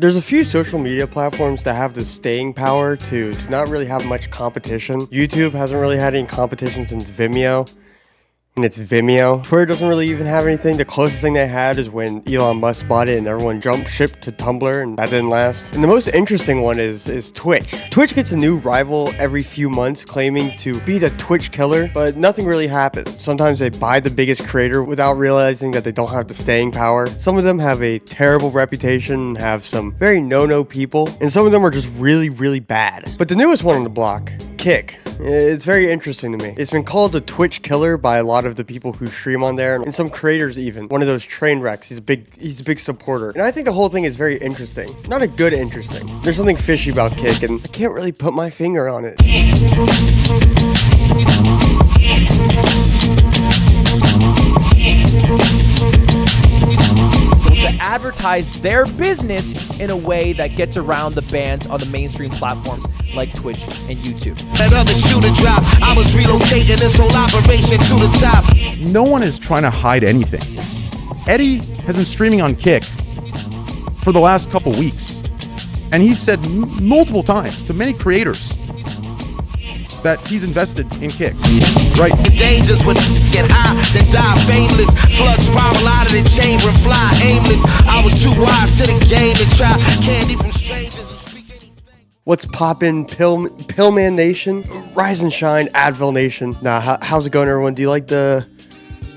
There's a few social media platforms that have the staying power to not really have much competition. YouTube hasn't really had any competition since Vimeo. And it's Vimeo. Twitter doesn't really even have anything. The closest thing they had is when Elon Musk bought it and everyone jumped ship to Tumblr, and that didn't last. And the most interesting one is Twitch. Twitch gets a new rival every few months claiming to be the Twitch killer, but nothing really happens. Sometimes they buy the biggest creator without realizing that they don't have the staying power. Some of them have a terrible reputation, have some very no-no people, and some of them are just really, really bad. But the newest one on the block, Kick. It's very interesting to me. It's been called the Twitch killer by a lot of the people who stream on there, and some creators even. One of those Trainwrecks, he's a big supporter. And I think the whole thing is very interesting. Not a good interesting. There's something fishy about Kick, and I can't really put my finger on it. To advertise their business in a way that gets around the bans on the mainstream platforms like Twitch and YouTube. That other shooter drop, I was relocating this whole operation to the top. No one is trying to hide anything. Eddie has been streaming on Kick for the last couple weeks, and he's said multiple times to many creators that he's invested in Kick, right? The dangers when get high, then die fameless. Slugs spiral out of the chamber and fly aimless. I was too wise to the game to try candy from strangers and speak anything. What's poppin', Pillman Nation? Rise and shine, Advil Nation. Nah, how's it going, everyone? Do you like the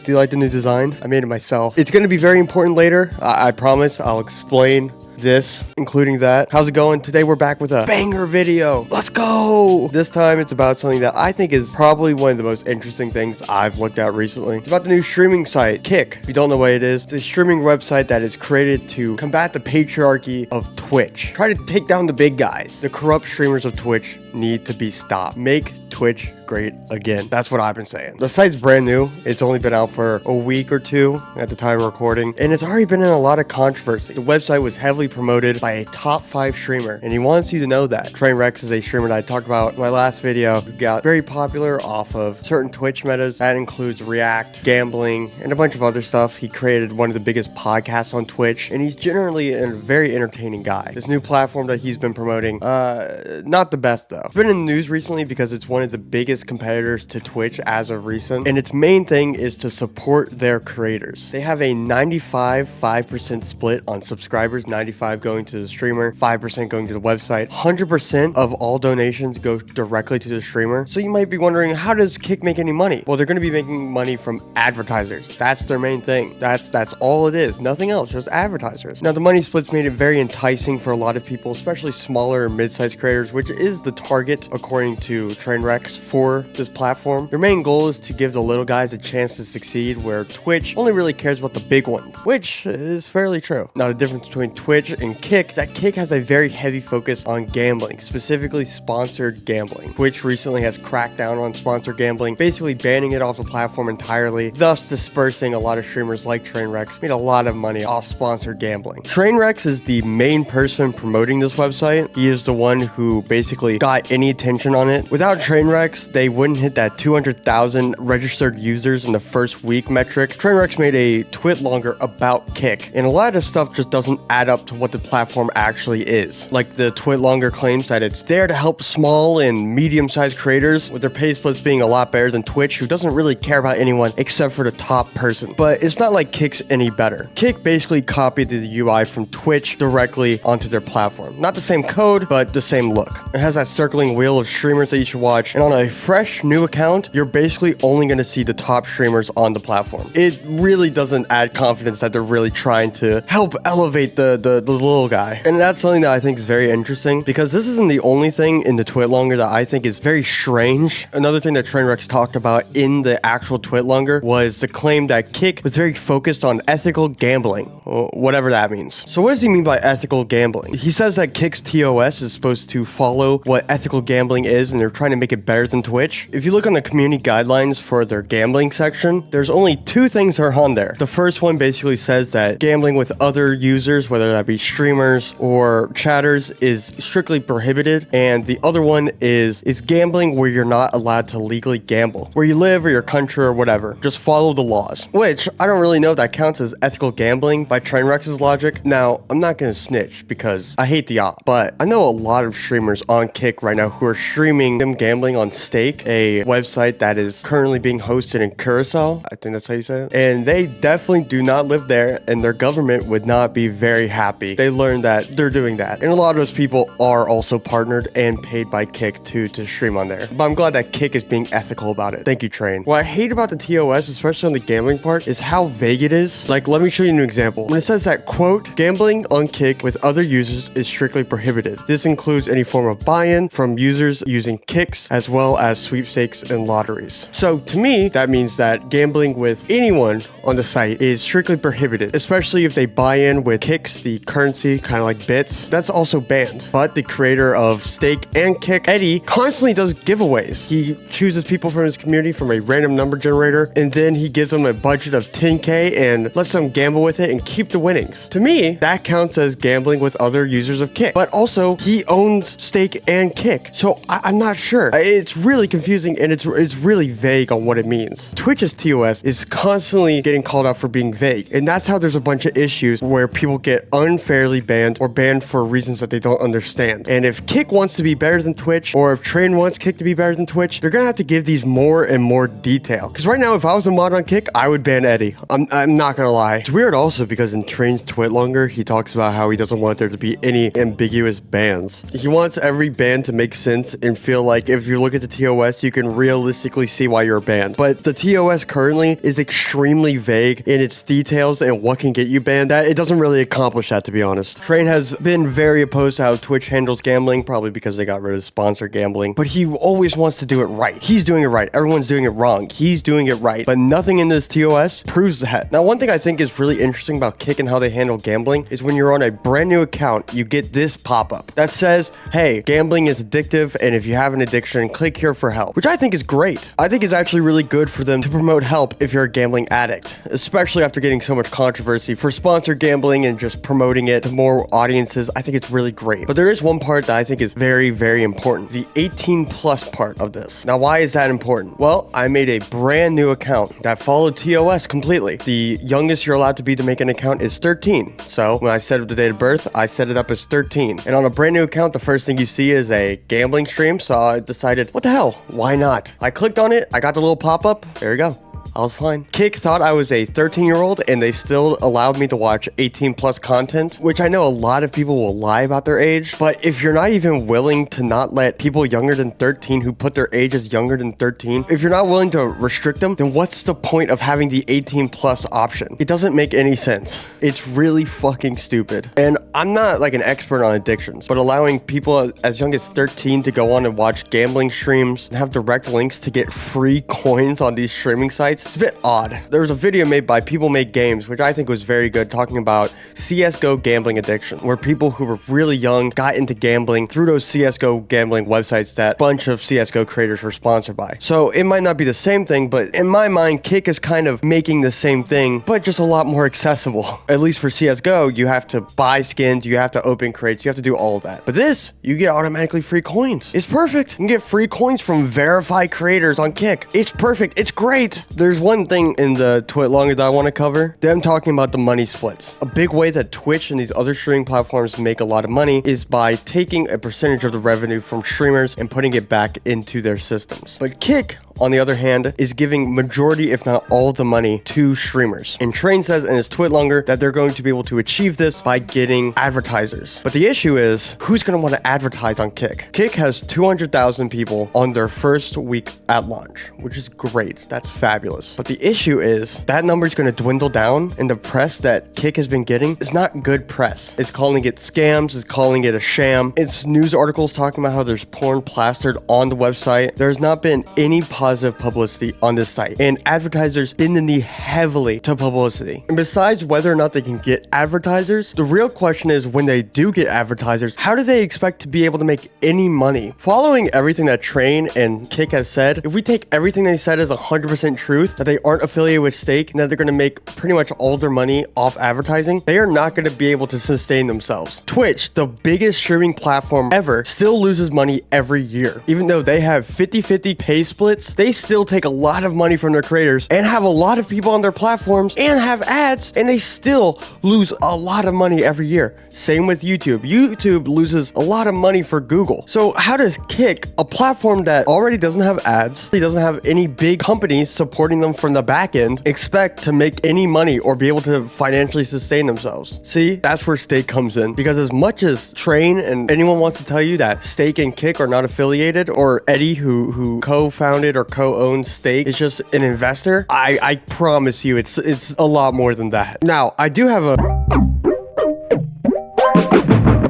new design? I made it myself. It's gonna be very important later. I promise. I'll explain this, including that. How's it going? Today we're back with a banger video. Let's go! This time it's about something that I think is probably one of the most interesting things I've looked at recently. It's about the new streaming site, Kick. If you don't know what it is, it's a streaming website that is created to combat the patriarchy of Twitch. Try to take down the big guys. The corrupt streamers of Twitch need to be stopped. Make Twitch great again. That's what I've been saying. The site's brand new. It's only been out for a week or two at the time of recording, and it's already been in a lot of controversy. The website was heavily promoted by a top 5 streamer, and he wants you to know that. Trainwrecks is a streamer that I talked about in my last video who got very popular off of certain Twitch metas. That includes React, gambling, and a bunch of other stuff. He created one of the biggest podcasts on Twitch, and he's generally a very entertaining guy. This new platform that he's been promoting, not the best though. It's been in the news recently because it's one of the biggest competitors to Twitch as of recent, and its main thing is to support their creators. They have a 95-5% split on subscribers, 95 going to the streamer, 5% going to the website. 100% of all donations go directly to the streamer. So you might be wondering, how does Kick make any money? Well, they're going to be making money from advertisers. That's their main thing. That's all it is. Nothing else, just advertisers. Now, the money splits made it very enticing for a lot of people, especially smaller and mid-sized creators, which is the target, according to Trainwrecks, for this platform. Their main goal is to give the little guys a chance to succeed, where Twitch only really cares about the big ones, which is fairly true. Now, the difference between Twitch and Kick is that Kick has a very heavy focus on gambling, specifically sponsored gambling. Twitch recently has cracked down on sponsored gambling, basically banning it off the platform entirely, thus dispersing a lot of streamers like Trainwrecks, made a lot of money off sponsored gambling. Trainwrecks is the main person promoting this website. He is the one who basically got any attention on it. Without Trainwrecks, they wouldn't hit that 200,000 registered users in the first week metric. Trainwrecks made a twit longer about Kick, and a lot of stuff just doesn't add up to what the platform actually is. Like the twit longer claims that it's there to help small and medium-sized creators, with their pay splits being a lot better than Twitch, who doesn't really care about anyone except for the top person. But it's not like Kick's any better. Kick basically copied the UI from Twitch directly onto their platform. Not the same code, but the same look. It has that circling wheel of streamers that you should watch, and on a fresh new account, you're basically only going to see the top streamers on the platform. It really doesn't add confidence that they're really trying to help elevate the little guy. And that's something that I think is very interesting, because this isn't the only thing in the twit longer that I think is very strange. Another thing that Trainwrecks talked about in the actual twit longer was the claim that Kick was very focused on ethical gambling, whatever that means. So what does he mean by ethical gambling? He says that Kick's TOS is supposed to follow what ethical gambling is, and they're trying to make it better than Twitch. If you look on the community guidelines for their gambling section, there's only 2 things that are on there. The first one basically says that gambling with other users, whether that be streamers or chatters, is strictly prohibited, and the other one is gambling where you're not allowed to legally gamble, where you live or your country or whatever. Just follow the laws, which I don't really know if that counts as ethical gambling by Trainwreck's logic. Now, I'm not gonna snitch because I hate the op, but I know a lot of streamers on Kick right now who are streaming them gambling on Stake, a website that is currently being hosted in Curacao. I think that's how you say it. And they definitely do not live there, and their government would not be very happy. They learned that they're doing that. And a lot of those people are also partnered and paid by Kick to stream on there. But I'm glad that Kick is being ethical about it. Thank you, Train. What I hate about the TOS, especially on the gambling part, is how vague it is. Like, let me show you an example. When it says that, quote, gambling on Kick with other users is strictly prohibited. This includes any form of buy-in from users using Kicks, as well as sweepstakes and lotteries. So to me, that means that gambling with anyone on the site is strictly prohibited, especially if they buy in with Kicks, the currency, kind of like bits. That's also banned. But the creator of Stake and Kick, Eddie, constantly does giveaways. He chooses people from his community from a random number generator, and then he gives them a budget of 10K and lets them gamble with it and keep the winnings. To me, that counts as gambling with other users of Kick. But also, he owns Stake and Kick, so I'm not sure. It's really confusing, and it's really vague on what it means. Twitch's TOS is constantly getting called out for being vague, and that's how there's a bunch of issues where people get unfairly banned or banned for reasons that they don't understand. And if Kick wants to be better than Twitch, or if Train wants Kick to be better than Twitch, they're gonna have to give these more and more detail. Because right now, if I was a mod on Kick, I would ban Eddie. I'm not gonna lie. It's weird also because in Train's Twit longer, he talks about how he doesn't want there to be any ambiguous bans. He wants every ban to make sense and feel like if you look at the TOS, you can realistically see why you're banned. But the TOS currently is extremely vague in its details and what can get you banned. That it doesn't really accomplish that, to be honest. Train has been very opposed to how Twitch handles gambling, probably because they got rid of sponsored gambling, but he always wants to do it right. He's doing it right. Everyone's doing it wrong. He's doing it right. But nothing in this TOS proves that. Now, one thing I think is really interesting about Kick and how they handle gambling is when you're on a brand new account, you get this pop-up that says, hey, gambling is addictive, and if you have an addiction, click here for help, which I think is great. I think it's actually really good for them to promote help if you're a gambling addict, especially after getting so much controversy for sponsored gambling and just promoting it to more audiences. I think it's really great. But there is one part that I think is very, very important, the 18 plus part of this. Now, why is that important? Well, I made a brand new account that followed TOS completely. The youngest you're allowed to be to make an account is 13. So when I set up the date of birth, I set it up as 13. And on a brand new account, the first thing you see is a gambling stream. So I decided, what the hell? Why not? I clicked on it. I got the little pop-up. There you go. I was fine. Kick thought I was a 13-year-old, and they still allowed me to watch 18 plus content, which I know a lot of people will lie about their age, but if you're not even willing to not let people younger than 13 who put their age as younger than 13, if you're not willing to restrict them, then what's the point of having the 18 plus option? It doesn't make any sense. It's really fucking stupid. And I'm not like an expert on addictions, but allowing people as young as 13 to go on and watch gambling streams and have direct links to get free coins on these streaming sites, it's a bit odd. There was a video made by People Make Games, which I think was very good, talking about CSGO gambling addiction, where people who were really young got into gambling through those CSGO gambling websites that a bunch of CSGO creators were sponsored by. So it might not be the same thing, but in my mind, Kick is kind of making the same thing, but just a lot more accessible. At least for CSGO, you have to buy skins, you have to open crates, you have to do all of that. But this, you get automatically free coins. It's perfect. You can get free coins from verified creators on Kick. It's perfect. It's great. There's one thing in the Twit longer that I want to cover. Them talking about the money splits. A big way that Twitch and these other streaming platforms make a lot of money is by taking a percentage of the revenue from streamers and putting it back into their systems. But Kick, on the other hand, is giving majority, if not all of the money to streamers. And Train says in his Twit longer that they're going to be able to achieve this by getting advertisers. But the issue is, who's going to want to advertise on Kick? Kick has 200,000 people on their first week at launch, which is great. That's fabulous. But the issue is that number is going to dwindle down, and the press that Kick has been getting is not good press. It's calling it scams, it's calling it a sham. It's news articles talking about how there's porn plastered on the website. There's not been any positive positive publicity on this site, and advertisers bend the knee heavily to publicity. And besides whether or not they can get advertisers, the real question is, when they do get advertisers, how do they expect to be able to make any money? Following everything that Train and Kick has said, if we take everything they said as 100% truth, that they aren't affiliated with Stake and that they're going to make pretty much all their money off advertising, they are not going to be able to sustain themselves. Twitch, the biggest streaming platform ever, still loses money every year. Even though they have 50-50 pay splits, they still take a lot of money from their creators and have a lot of people on their platforms and have ads, and they still lose a lot of money every year. Same with YouTube. YouTube loses a lot of money for Google. So how does Kick, a platform that already doesn't have ads, it doesn't have any big companies supporting them from the back end, expect to make any money or be able to financially sustain themselves? See, that's where Stake comes in, because as much as Train and anyone wants to tell you that Stake and Kick are not affiliated, or Eddie, who co-founded or co-owns Stake, is just an investor, I promise you it's a lot more than that. Now, I do have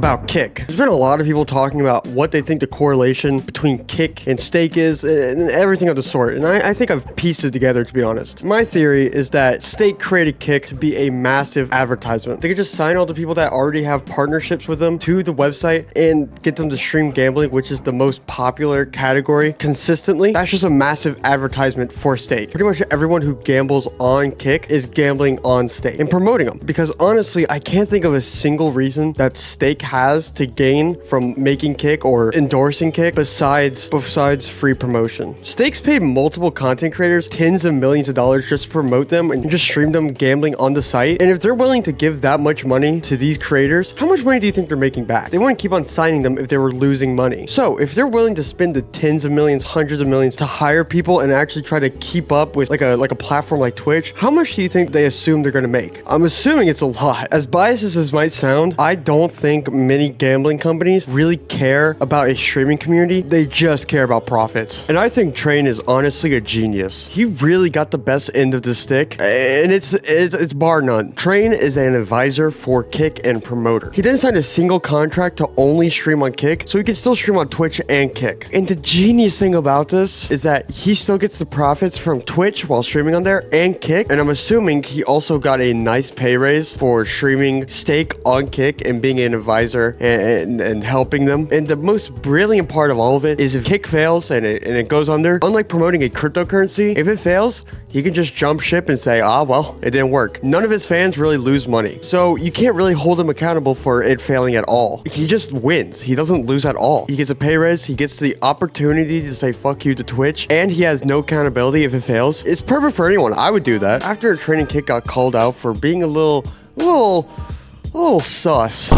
about Kick. There's been a lot of people talking about what they think the correlation between Kick and Stake is, and everything of the sort, and I think I've pieced it together, to be honest. My theory is that Stake created Kick to be a massive advertisement. They could just sign all the people that already have partnerships with them to the website and get them to stream gambling, which is the most popular category, consistently. That's just a massive advertisement for Stake. Pretty much everyone who gambles on Kick is gambling on Stake and promoting them, because honestly, I can't think of a single reason that Stake has to gain from making Kick or endorsing Kick besides free promotion. Stakes pay multiple content creators tens of millions of dollars just to promote them and just stream them gambling on the site. And if they're willing to give that much money to these creators, how much money do you think they're making back? They wouldn't keep on signing them if they were losing money. So if they're willing to spend the tens of millions, hundreds of millions to hire people and actually try to keep up with like a platform like Twitch, how much do you think they assume they're going to make? I'm assuming it's a lot. As biased as this might sound, I don't think many gambling companies really care about a streaming community. They just care about profits. And I think Train is honestly a genius. He really got the best end of the stick, and it's bar none. Train is an advisor for Kick and promoter. He didn't sign a single contract to only stream on Kick, so he can still stream on Twitch and Kick. And the genius thing about this is that he still gets the profits from Twitch while streaming on there and Kick, and I'm assuming he also got a nice pay raise for streaming Stake on Kick and being an advisor and helping them. And the most brilliant part of all of it is, if Kick fails and it goes under, unlike promoting a cryptocurrency, if it fails, he can just jump ship and say, well, it didn't work. None of his fans really lose money. So you can't really hold him accountable for it failing at all. He just wins. He doesn't lose at all. He gets a pay raise. He gets the opportunity to say fuck you to Twitch, and he has no accountability if it fails. It's perfect for anyone. I would do that. After Training Kick got called out for being a little sus,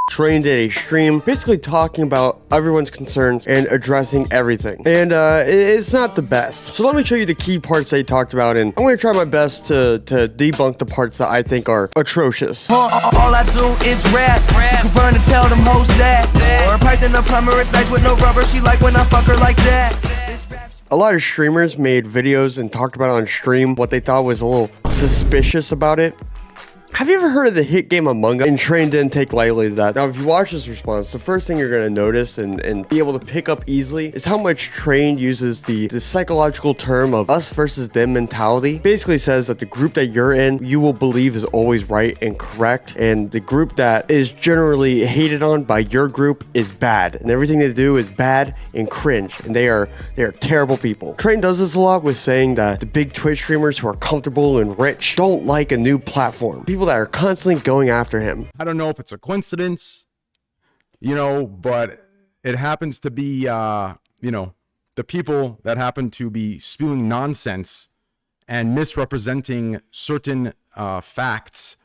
Train did a stream basically talking about everyone's concerns and addressing everything. And it's not the best. So let me show you the key parts they talked about, and I'm going to try my best to debunk the parts that I think are atrocious. All I do is rap. Confirm and tell them hoes that. Or Python the plumber is nice with no rubber. She like when I fuck her like that. A lot of streamers made videos and talked about it on stream, what they thought was a little suspicious about it. Have you ever heard of the hit game Among Us? And Train didn't take lightly to that. Now, if you watch this response, the first thing you're going to notice and be able to pick up easily is how much Train uses the psychological term of us versus them mentality. Basically says that the group that you're in, you will believe is always right and correct, and the group that is generally hated on by your group is bad, and everything they do is bad and cringe, and they are terrible people. Train does this a lot with saying that the big Twitch streamers who are comfortable and rich don't like a new platform. People that are constantly going after him. I don't know if it's a coincidence, but it happens to be, the people that happen to be spewing nonsense and misrepresenting certain facts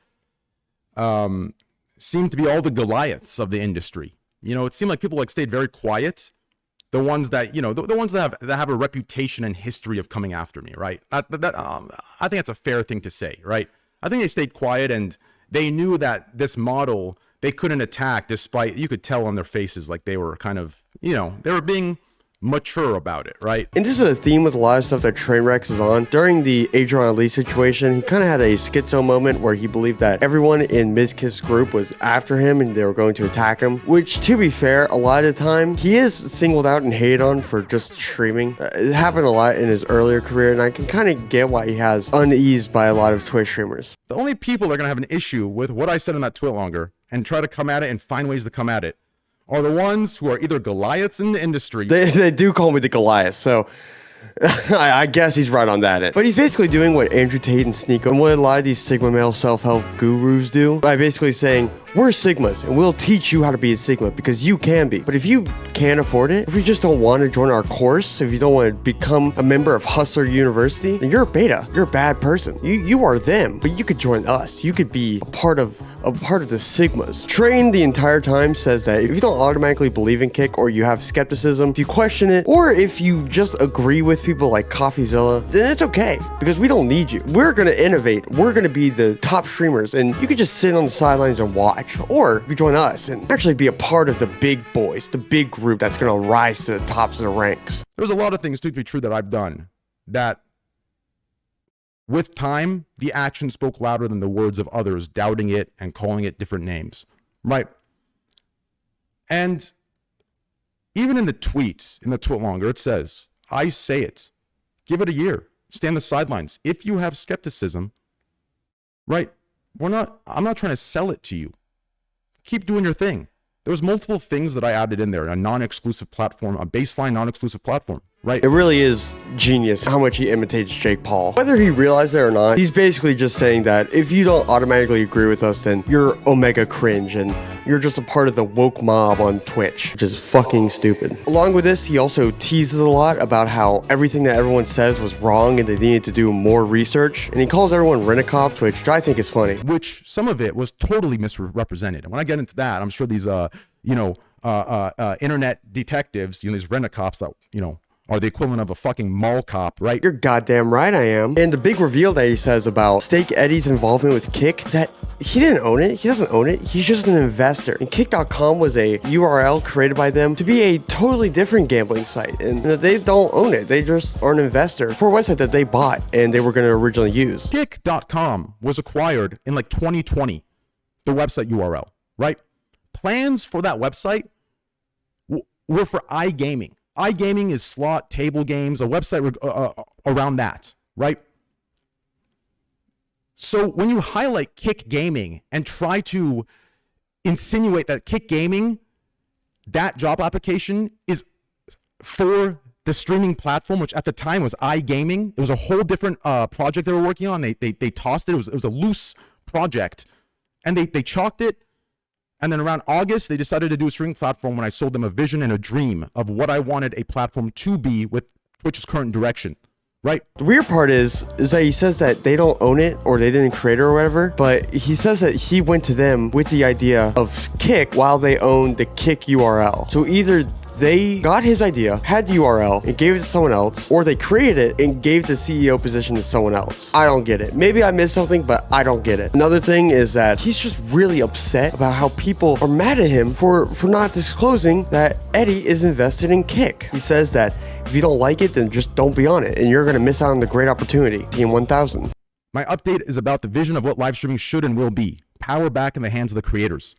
seem to be all the Goliaths of the industry. It seemed like people stayed very quiet. The ones that, the ones that have a reputation and history of coming after me, right? I think that's a fair thing to say, right? I think they stayed quiet, and they knew that this model they couldn't attack, despite, you could tell on their faces, like they were kind of, they were being mature about it, right? And this is a theme with a lot of stuff that Trainwrecks is on. During the Adrian Ali situation, he kind of had a schizo moment where he believed that everyone in Mizkif's group was after him and they were going to attack him, which, to be fair, a lot of the time, he is singled out and hated on for just streaming. It happened a lot in his earlier career, and I can kind of get why he has unease by a lot of Twitch streamers. The only people that are going to have an issue with what I said in that tweet longer and try to come at it and find ways to come at it are the ones who are either Goliaths in the industry. They do call me the Goliath, so I guess he's right on that end. But he's basically doing what Andrew Tate and Sneeko and what a lot of these Sigma male self-help gurus do by basically saying, we're Sigmas and we'll teach you how to be a Sigma because you can be. But if you can't afford it, if you just don't want to join our course, if you don't want to become a member of Hustler University, then you're a beta. You're a bad person. You are them, but you could join us. You could be a part of the Sigmas. Train the entire time says that if you don't automatically believe in Kick or you have skepticism, if you question it, or if you just agree with people like CoffeeZilla, then it's okay because we don't need you. We're going to innovate. We're going to be the top streamers and you could just sit on the sidelines and watch. Or you join us and actually be a part of the big boys, the big group that's going to rise to the tops of the ranks. There's a lot of things, to be true, that I've done that with time, the action spoke louder than the words of others doubting it and calling it different names, right? And even in the tweet longer, it says, I say it, give it a year, stay on the sidelines. If you have skepticism, right? I'm not trying to sell it to you. Keep doing your thing. There's multiple things that I added in there, a non-exclusive platform, a baseline non-exclusive platform, right? It really is genius how much he imitates Jake Paul. Whether he realized it or not, he's basically just saying that if you don't automatically agree with us, then you're omega cringe and you're just a part of the woke mob on Twitch, which is fucking stupid. Along with this, he also teases a lot about how everything that everyone says was wrong and they needed to do more research. And he calls everyone rent-a-cops, which I think is funny. Which some of it was totally misrepresented. And when I get into that, I'm sure these, internet detectives, these rent-a-cops that, are the equivalent of a fucking mall cop, right? You're goddamn right I am. And the big reveal that he says about Steak Eddie's involvement with Kick is that he didn't own it. He doesn't own it. He's just an investor. And Kick.com was a URL created by them to be a totally different gambling site. And they don't own it. They just are an investor for a website that they bought and they were going to originally use. Kick.com was acquired in 2020, the website URL, right? Plans for that website were for iGaming. iGaming is slot, table games, a website around that, right? So when you highlight Kick Gaming and try to insinuate that Kick Gaming, that job application is for the streaming platform, which at the time was iGaming. It was a whole different project they were working on. They tossed it. It was a loose project, and they chalked it. And then around August, they decided to do a streaming platform when I sold them a vision and a dream of what I wanted a platform to be with Twitch's current direction, right? The weird part is that he says that they don't own it or they didn't create it or whatever, but he says that he went to them with the idea of Kick while they owned the Kick URL. So either they got his idea, had the URL, and gave it to someone else, or they created it and gave the CEO position to someone else. I don't get it. Maybe I missed something, but I don't get it. Another thing is that he's just really upset about how people are mad at him for not disclosing that Eddie is invested in Kick. He says that if you don't like it, then just don't be on it, and you're going to miss out on the great opportunity. Team 1000. My update is about the vision of what live streaming should and will be. Power back in the hands of the creators.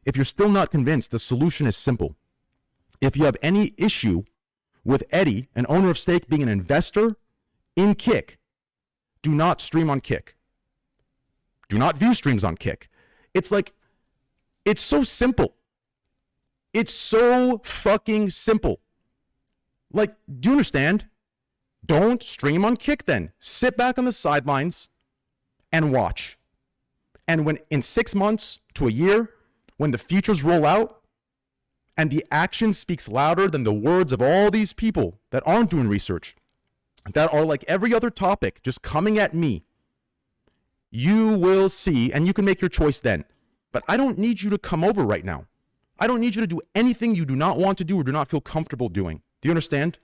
If you're still not convinced, the solution is simple. If you have any issue with Eddie, an owner of Stake, being an investor in Kick, do not stream on Kick. Do not view streams on Kick. It's so simple. It's so fucking simple. Do you understand? Don't stream on Kick then. Sit back on the sidelines and watch. And when in 6 months to a year, when the features roll out, and the action speaks louder than the words of all these people that aren't doing research, that are like every other topic, just coming at me, you will see, and you can make your choice then. But I don't need you to come over right now. I don't need you to do anything you do not want to do or do not feel comfortable doing. Do you understand?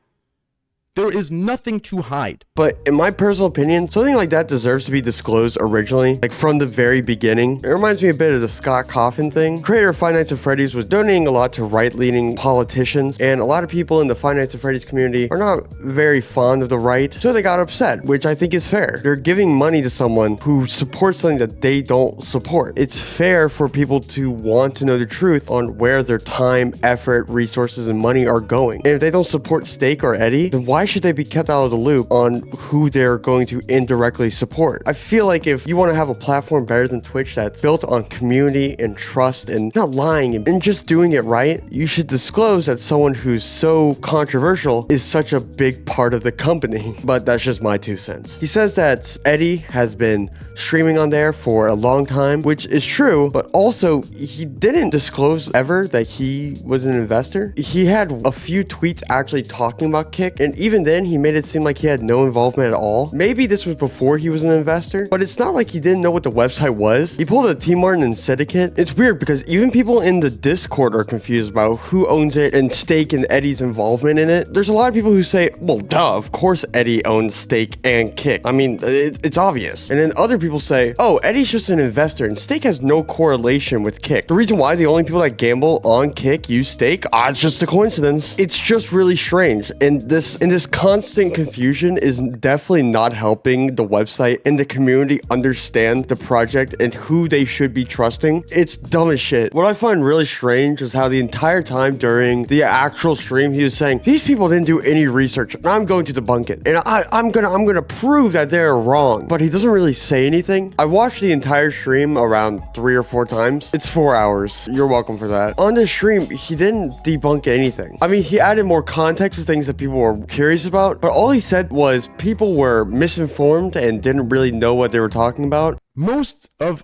There is nothing to hide. But in my personal opinion, something like that deserves to be disclosed originally, like from the very beginning. It reminds me a bit of the Scott Coffin thing. Creator of Five Nights at Freddy's was donating a lot to right-leaning politicians, and a lot of people in the Five Nights at Freddy's community are not very fond of the right, so they got upset, which I think is fair. They're giving money to someone who supports something that they don't support. It's fair for people to want to know the truth on where their time, effort, resources, and money are going. And if they don't support Steak or Eddie, then why should they be kept out of the loop on who they're going to indirectly support? I feel like if you want to have a platform better than Twitch that's built on community and trust and not lying and just doing it right, you should disclose that someone who's so controversial is such a big part of the company. But that's just my 2 cents. He says that Eddie has been streaming on there for a long time, which is true, but also he didn't disclose ever that he was an investor. He had a few tweets actually talking about Kick, and even then he made it seem like he had no involvement at all. Maybe this was before he was an investor, but it's not like he didn't know what the website was. He pulled a T Martin and Syndicate. It's weird because even people in the Discord are confused about who owns it and Steak and Eddie's involvement in it. There's a lot of people who say, well, duh, of course Eddie owns Steak and Kick. I mean, it's obvious. And then other people say, oh, Eddie's just an investor and Steak has no correlation with Kick. The reason why the only people that gamble on Kick use Steak, it's just a coincidence. It's just really strange. And this constant confusion is definitely not helping the website and the community understand the project and who they should be trusting. It's dumb as shit. What I find really strange is how the entire time during the actual stream he was saying, these people didn't do any research and I'm going to debunk it. And I'm gonna prove that they're wrong. But he doesn't really say anything. I watched the entire stream around 3 or 4 times. It's 4 hours. You're welcome for that. On the stream, he didn't debunk anything. I mean, he added more context to things that people were curious about, but all he said was people were misinformed and didn't really know what they were talking about. Most of,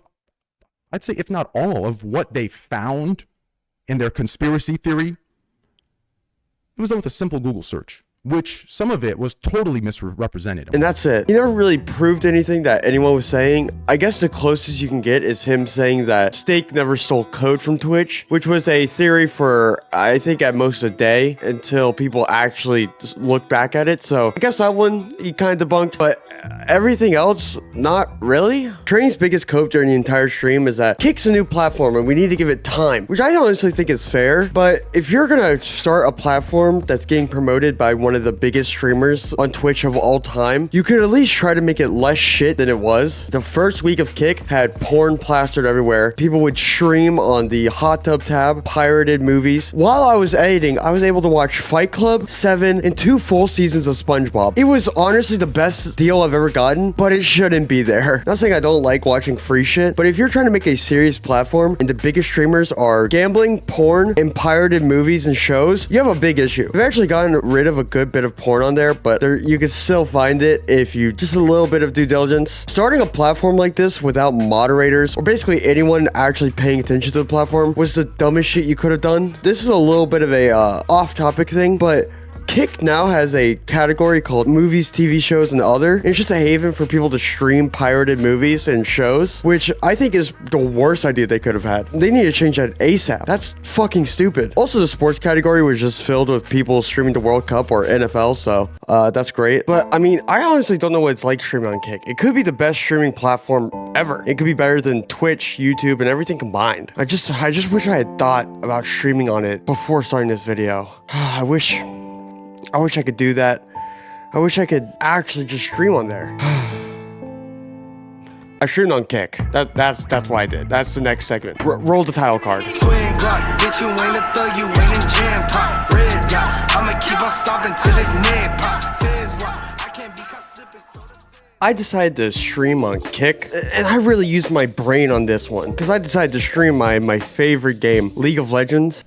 I'd say if not all of what they found in their conspiracy theory, it was done with a simple Google search, which some of it was totally misrepresented. And that's it. He never really proved anything that anyone was saying. I guess the closest you can get is him saying that Steak never stole code from Twitch, which was a theory for, I think, at most a day until people actually look back at it. So I guess that one he kind of debunked, but everything else, not really. Train's biggest cope during the entire stream is that Kick's a new platform and we need to give it time, which I honestly think is fair. But if you're gonna start a platform that's getting promoted by one of the biggest streamers on Twitch of all time, you could at least try to make it less shit than it was. The first week of Kick had porn plastered everywhere. People would stream on the hot tub tab, pirated movies. While I was editing, I was able to watch Fight Club, 7, and 2 full seasons of SpongeBob. It was honestly the best deal I've ever gotten, but it shouldn't be there. Not saying I don't like watching free shit, but if you're trying to make a serious platform and the biggest streamers are gambling, porn, and pirated movies and shows, you have a big issue. I've actually gotten rid of a good bit of porn on there, but you can still find it if you just a little bit of due diligence. Starting a platform like this without moderators or basically anyone actually paying attention to the platform was the dumbest shit you could have done. This is a little bit of a off-topic thing, but Kick now has a category called movies, TV shows, and other. It's just a haven for people to stream pirated movies and shows, which I think is the worst idea they could have had. They need to change that ASAP. That's fucking stupid. Also, the sports category was just filled with people streaming the World Cup or NFL, so that's great. But I mean, I honestly don't know what it's like streaming on Kick. It could be the best streaming platform ever. It could be better than Twitch, YouTube, and everything combined. I just wish I had thought about streaming on it before starting this video. I wish I could do that. I wish I could actually just stream on there. I streamed on Kick. That's why I did. That's the next segment. Roll the title card. Twin Glock, bitch, you ain't a thug, you ain't in jam pop. Red dot, I'ma keep on stomping till it's near pop. Fizz rock, I can't be caught slipping so I decided to stream on Kick, and I really used my brain on this one, because I decided to stream my favorite game, League of Legends.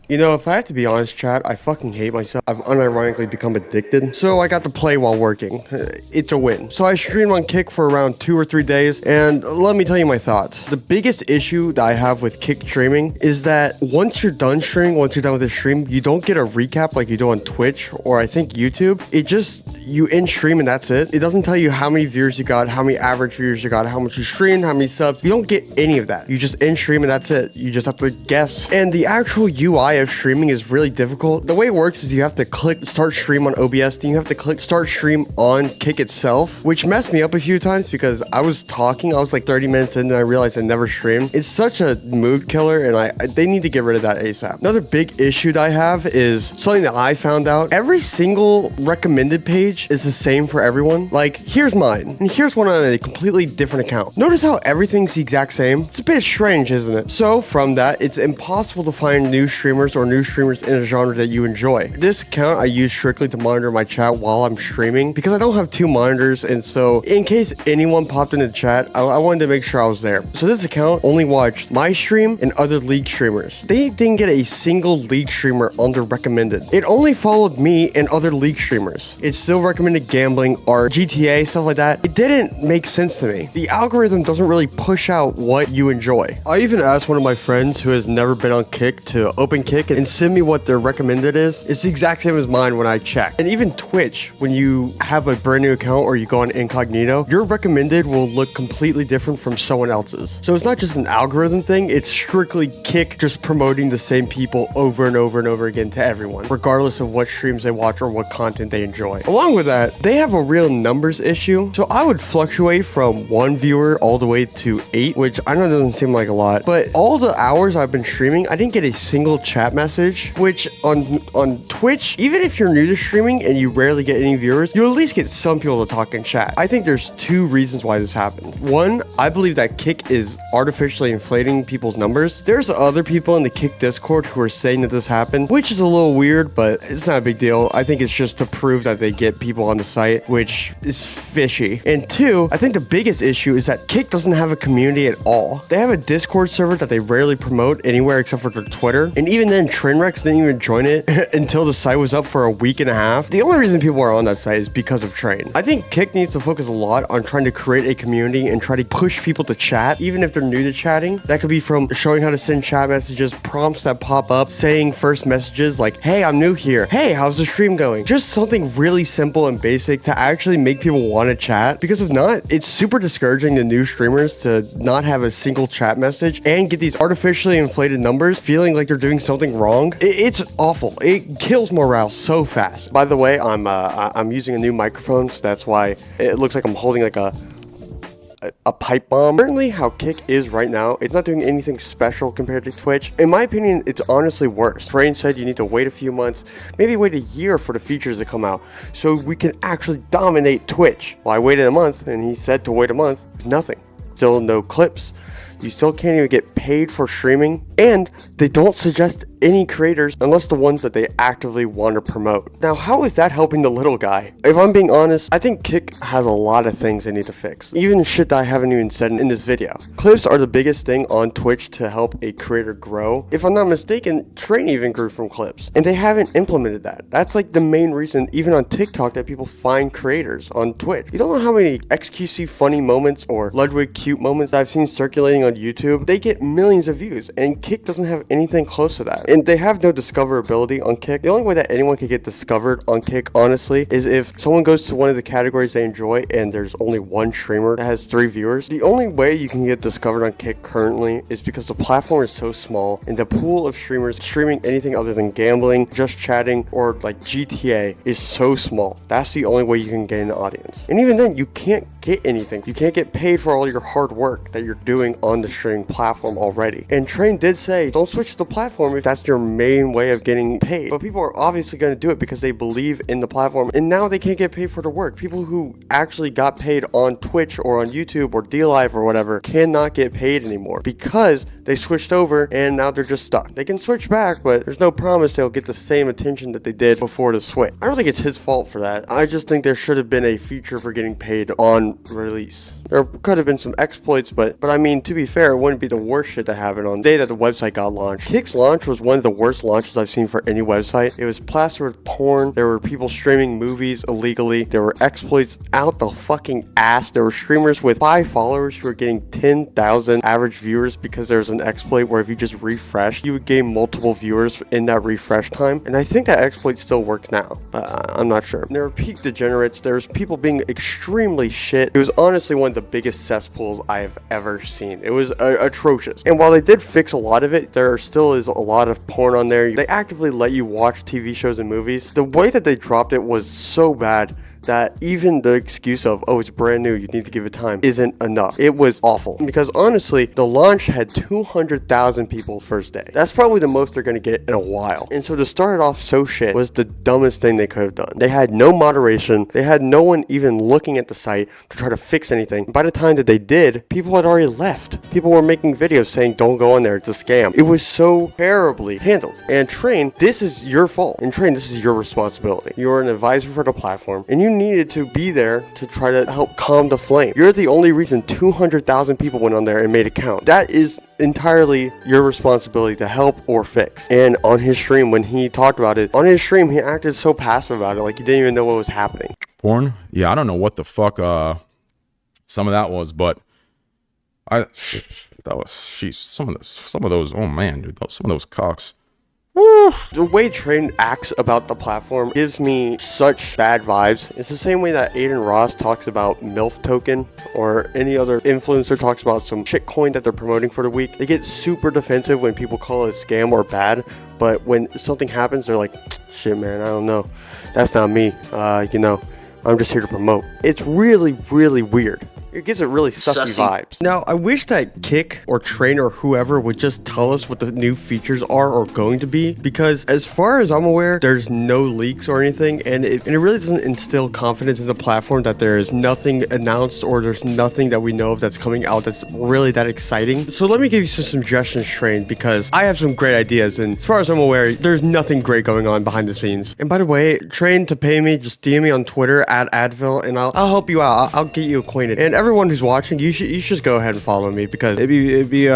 You know, if I have to be honest, chat, I fucking hate myself. I've unironically become addicted. So I got to play while working. It's a win. So I streamed on Kick for around 2 or 3 days, and let me tell you my thoughts. The biggest issue that I have with Kick streaming is that once you're done streaming, once you're done with the stream, you don't get a recap like you do on Twitch or I think YouTube. It just, you end stream and that's it. It doesn't tell you how many viewers you got, how many average viewers you got, how much you streamed, how many subs. You don't get any of that. You just end stream and that's it. You just have to guess. And the actual UI of streaming is really difficult. The way it works is you have to click start stream on OBS, then you have to click start stream on Kick itself, which messed me up a few times because I was talking, I was like 30 minutes in and I realized I never streamed. It's such a mood killer and they need to get rid of that ASAP. Another big issue that I have is something that I found out. Every single recommended page is the same for everyone. Like, here's mine, and here's one on a completely different account. Notice how everything's the exact same? It's a bit strange, isn't it? So from that, it's impossible to find new streamers or new streamers in a genre that you enjoy. This account I use strictly to monitor my chat while I'm streaming because I don't have two monitors, and so in case anyone popped into the chat, I wanted to make sure I was there. So this account only watched my stream and other League streamers. They didn't get a single League streamer on their recommended. It only followed me and other League streamers. It still recommended gambling, art, GTA, stuff like that. It didn't make sense to me. The algorithm doesn't really push out what you enjoy. I even asked one of my friends who has never been on Kick to open Kick and send me what their recommended is. It's the exact same as mine when I check. And even Twitch, when you have a brand new account or you go on incognito, your recommended will look completely different from someone else's. So it's not just an algorithm thing, it's strictly Kick just promoting the same people over and over and over again to everyone, regardless of what streams they watch or what content they enjoy. Along with that, they have a real numbers issue. So I would fluctuate from 1 viewer all the way to 8, which I know doesn't seem like a lot, but all the hours I've been streaming, I didn't get a single chat message, which on Twitch, even if you're new to streaming and you rarely get any viewers, you at least get some people to talk in chat. I think there's 2 reasons why this happened. One, I believe that Kick is artificially inflating people's numbers. There's other people in the Kick Discord who are saying that this happened, which is a little weird, but it's not a big deal. I think it's just to prove that they get people on the site, which is fishy. And 2, I think the biggest issue is that Kick doesn't have a community at all. They have a Discord server that they rarely promote anywhere except for their Twitter. And even then, Trainwrecks didn't even join it until the site was up for a week and a half. The only reason people are on that site is because of Train. I think Kick needs to focus a lot on trying to create a community and try to push people to chat, even if they're new to chatting. That could be from showing how to send chat messages, prompts that pop up, saying first messages like, hey, I'm new here. Hey, how's the stream going? Just something really simple and basic to actually make people want to chat. Because if not, it's super discouraging to new streamers to not have a single chat message and get these artificially inflated numbers feeling like they're doing something wrong. It's awful. It kills morale so fast. By the way, I'm using a new microphone, so that's why it looks like I'm holding like a pipe bomb. Currently, how Kick is right now, it's not doing anything special compared to Twitch. In my opinion, it's honestly worse. Train said you need to wait a few months, maybe wait a year for the features to come out, so we can actually dominate Twitch. Well, I waited a month, and he said to wait a month, nothing. Still no clips. You still can't even get paid for streaming, and they don't suggest any creators unless the ones that they actively want to promote. Now, how is that helping the little guy? If I'm being honest, I think Kick has a lot of things they need to fix. Even shit that I haven't even said in this video. Clips are the biggest thing on Twitch to help a creator grow. If I'm not mistaken, Train even grew from clips, and they haven't implemented that. That's like the main reason, even on TikTok, that people find creators on Twitch. You don't know how many XQC funny moments or Ludwig cute moments that I've seen circulating on YouTube. They get millions of views, and Kick doesn't have anything close to that. And they have no discoverability on Kick. The only way that anyone can get discovered on Kick, honestly, is if someone goes to one of the categories they enjoy and there's only one streamer that has 3 viewers. The only way you can get discovered on Kick currently is because the platform is so small and the pool of streamers streaming anything other than gambling, just chatting, or like GTA is so small. That's the only way you can gain an audience. And even then, you can't get anything. You can't get paid for all your hard work that you're doing on the streaming platform already. And Train did say, don't switch the platform if that's your main way of getting paid. But people are obviously going to do it because they believe in the platform, and now they can't get paid for the work. People who actually got paid on Twitch or on YouTube or DLive or whatever cannot get paid anymore because they switched over and now they're just stuck. They can switch back, but there's no promise they'll get the same attention that they did before the switch. I don't think it's his fault for that. I just think there should have been a feature for getting paid on release. There could have been some exploits, but I mean, to be fair, it wouldn't be the worst shit to happen on the day that the website got launched. Kick's launch was one of the worst launches I've seen for any website. It was plastered with porn. There were people streaming movies illegally. There were exploits out the fucking ass. There were streamers with 5 followers who were getting 10,000 average viewers because there's an exploit where if you just refresh, you would gain multiple viewers in that refresh time. And I think that exploit still works now, but I'm not sure. There were peak degenerates. There was people being extremely shit. It was honestly one of of the biggest cesspools I have ever seen. It was atrocious. And while they did fix a lot of it, there still is a lot of porn on there. They actively let you watch TV shows and movies. The way that they dropped it was so bad that even the excuse of, oh, it's brand new, you need to give it time, isn't enough. It was awful. Because honestly, the launch had 200,000 people first day. That's probably the most they're going to get in a while. And so to start it off so shit was the dumbest thing they could have done. They had no moderation. They had no one even looking at the site to try to fix anything. By the time that they did, people had already left. People were making videos saying, don't go on there, it's a scam. It was so terribly handled. And Train, this is your fault. And Train, this is your responsibility. You're an advisor for the platform, and you needed to be there to try to help calm the flame. You're the only reason 200,000 people went on there and made it count. That is entirely your responsibility to help or fix. And on his stream, when he talked about it, on his stream, he acted so passive about it, like he didn't even know what was happening. Porn? Yeah, I don't know what the fuck some of that was, but some of those, oh man, dude, some of those cocks. Woo. The way Train acts about the platform gives me such bad vibes. It's the same way that Aiden Ross talks about MILF token, or any other influencer talks about some shitcoin that they're promoting for the week. They get super defensive when people call it a scam or bad, but when something happens, they're like, shit man, I don't know. That's not me. I'm just here to promote. It's really, really weird. It gives it really sussy vibes. Now, I wish that Kick or Train or whoever would just tell us what the new features are or going to be, because as far as I'm aware, there's no leaks or anything, and it really doesn't instill confidence in the platform that there's nothing announced or there's nothing that we know of that's coming out that's really that exciting. So let me give you some suggestions, Train, because I have some great ideas, and as far as I'm aware, there's nothing great going on behind the scenes. And by the way, Train, to pay me, just DM me on Twitter at Advil, and I'll help you out. I'll get you acquainted. And everyone who's watching, you should just go ahead and follow me, because it'd be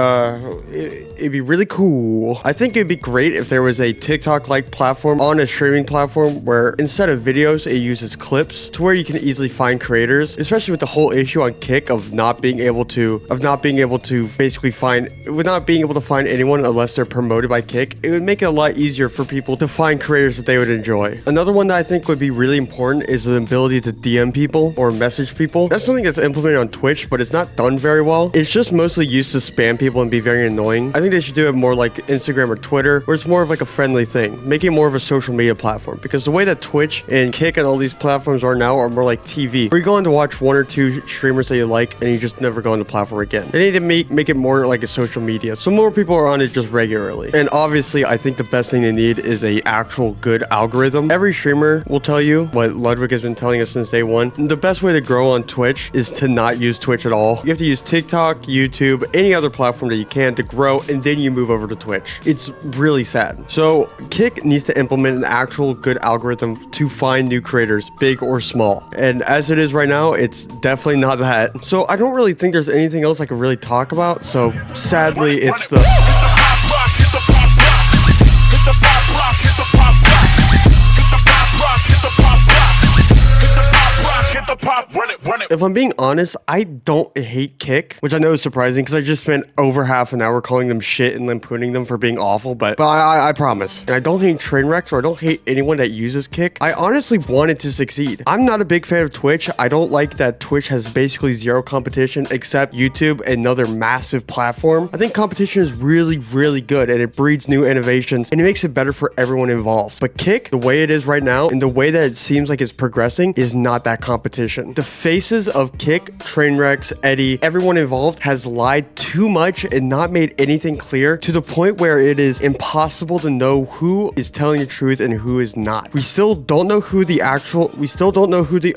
really cool. I think it'd be great if there was a TikTok-like platform on a streaming platform where instead of videos, it uses clips to where you can easily find creators, especially with the whole issue on Kick of not being able to basically find anyone unless they're promoted by Kick. It would make it a lot easier for people to find creators that they would enjoy. Another one that I think would be really important is the ability to DM people or message people. That's something that's implemented on Twitch, but it's not done very well. It's just mostly used to spam people and be very annoying. I think they should do it more like Instagram or Twitter, where it's more of like a friendly thing. Make it more of a social media platform, because the way that Twitch and Kick and all these platforms are now are more like TV, where you go on to watch one or two streamers that you like and you just never go on the platform again. They need to make it more like a social media, so more people are on it just regularly. And obviously, I think the best thing they need is a actual good algorithm. Every streamer will tell you what Ludwig has been telling us since day one. The best way to grow on Twitch is to not use Twitch at all. You have to use TikTok, YouTube, any other platform that you can to grow, and then you move over to Twitch. It's really sad. So Kick needs to implement an actual good algorithm to find new creators, big or small. And as it is right now, it's definitely not that. So I don't really think there's anything else I could really talk about. So sadly, it's the... If I'm being honest, I don't hate Kick, which I know is surprising because I just spent over half an hour calling them shit and lampooning them for being awful, but I promise. And I don't hate Trainwrecks, or I don't hate anyone that uses Kick. I honestly want it to succeed. I'm not a big fan of Twitch. I don't like that Twitch has basically zero competition except YouTube, another massive platform. I think competition is really, really good, and it breeds new innovations, and it makes it better for everyone involved. But Kick, the way it is right now, and the way that it seems like it's progressing, is not that competition. The faces of Kick, Trainwrecks, Eddie, everyone involved has lied too much and not made anything clear, to the point where it is impossible to know who is telling the truth and who is not. We still don't know who the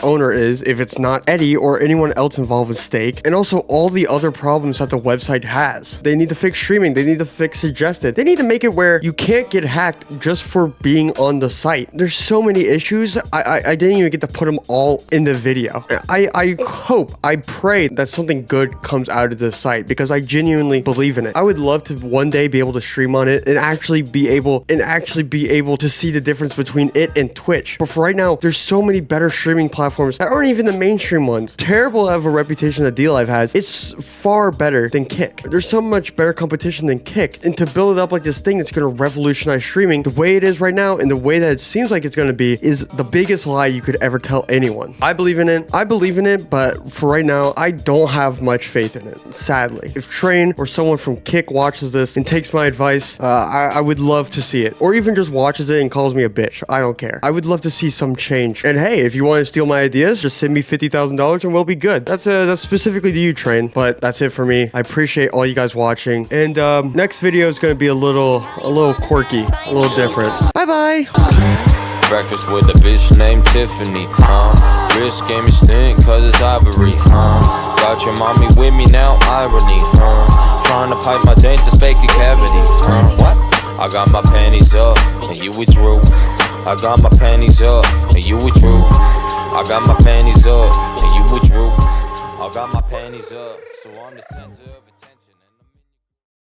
owner is, if it's not Eddie or anyone else involved with Stake, and also all the other problems that the website has. They need to fix streaming, they need to fix suggested, they need to make it where you can't get hacked just for being on the site. There's so many issues, I didn't even get to put them all in the video. I pray that something good comes out of this site, because I genuinely believe in it. I would love to one day be able to stream on it and actually be able to see the difference between it and Twitch. But for right now, there's so many better streaming platforms that aren't even the mainstream ones. Terrible of a reputation that DLive has, it's far better than Kick. There's so much better competition than Kick, and to build it up like this thing that's going to revolutionize streaming the way it is right now and the way that it seems like it's going to be is the biggest lie you could ever tell anyone. I believe in it it, but for right now, I don't have much faith in it, sadly. If Train or someone from Kick watches this and takes my advice, I would love to see it. Or even just watches it and calls me a bitch. I don't care. I would love to see some change. And hey, if you want to steal my ideas, just send me $50,000 and we'll be good. That's specifically to you, Train. But that's it for me. I appreciate all you guys watching. And next video is going to be a little quirky, a little different. Bye-bye. Breakfast with a bitch named Tiffany, Wrist game is thin cause it's ivory, Got your mommy with me now, irony, Trying to pipe my dentist, fake a cavity, What? I got my panties up, and you withdrew. I got my panties up, and you withdrew. I got my panties up, and you withdrew. I got my panties up, so I'm the center of